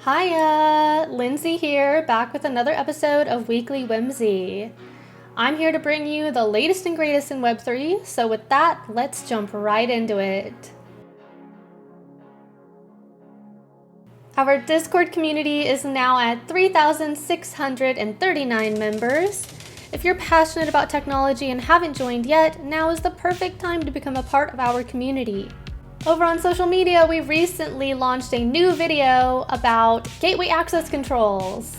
Hiya! Lindsey here, back with another episode of Weekly Whimsy. I'm here to bring you the latest and greatest in Web3, so with that, let's jump right into it. Our Discord community is now at 3,639 members. If you're passionate about technology and haven't joined yet, now is the perfect time to become a part of our community. Over on social media, we recently launched a new video about gateway access controls.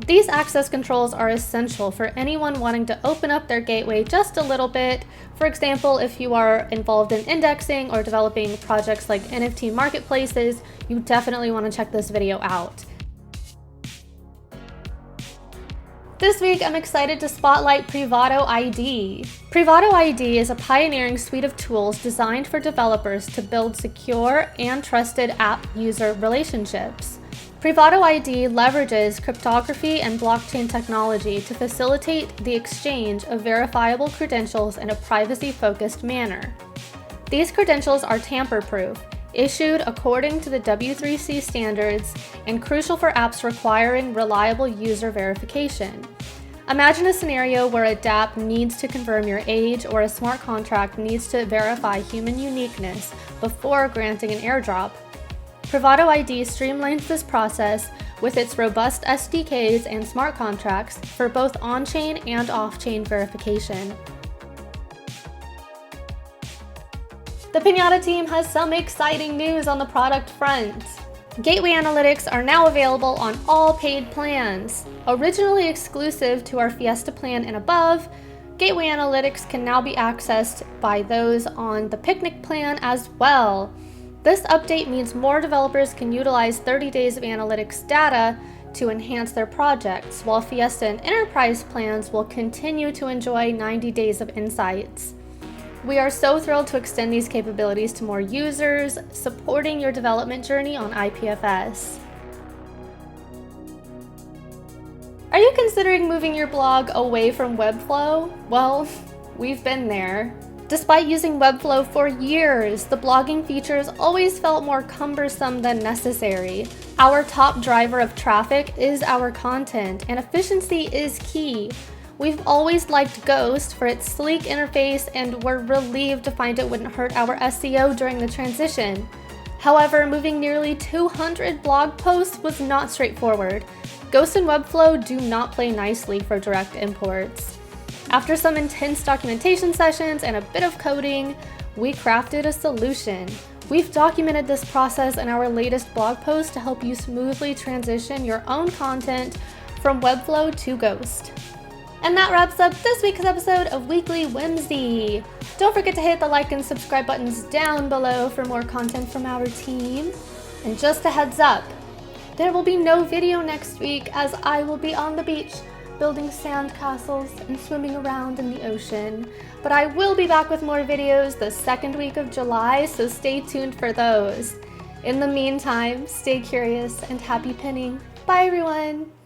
These access controls are essential for anyone wanting to open up their gateway just a little bit. For example, if you are involved in indexing or developing projects like NFT marketplaces, you definitely want to check this video out. This week, I'm excited to spotlight Privado ID. Privado ID is a pioneering suite of tools designed for developers to build secure and trusted app user relationships. Privado ID leverages cryptography and blockchain technology to facilitate the exchange of verifiable credentials in a privacy-focused manner. These credentials are tamper-proof, issued according to the W3C standards, and crucial for apps requiring reliable user verification. Imagine a scenario where a dApp needs to confirm your age or a smart contract needs to verify human uniqueness before granting an airdrop. Privado ID streamlines this process with its robust SDKs and smart contracts for both on-chain and off-chain verification. The Pinata team has some exciting news on the product front. Gateway analytics are now available on all paid plans. Originally exclusive to our Fiesta plan and above, Gateway analytics can now be accessed by those on the Picnic plan as well. This update means more developers can utilize 30 days of analytics data to enhance their projects, while Fiesta and Enterprise plans will continue to enjoy 90 days of insights. We are so thrilled to extend these capabilities to more users, supporting your development journey on IPFS. Are you considering moving your blog away from Webflow? Well, we've been there. Despite using Webflow for years, the blogging features always felt more cumbersome than necessary. Our top driver of traffic is our content, and efficiency is key. We've always liked Ghost for its sleek interface, and we're relieved to find it wouldn't hurt our SEO during the transition. However, moving nearly 200 blog posts was not straightforward. Ghost and Webflow do not play nicely for direct imports. After some intense documentation sessions and a bit of coding, we crafted a solution. We've documented this process in our latest blog post to help you smoothly transition your own content from Webflow to Ghost. And that wraps up this week's episode of Weekly Whimsy. Don't forget to hit the like and subscribe buttons down below for more content from our team. And just a heads up, there will be no video next week as I will be on the beach building sand castles and swimming around in the ocean. But I will be back with more videos the second week of July, so stay tuned for those. In the meantime, stay curious and happy pinning. Bye everyone!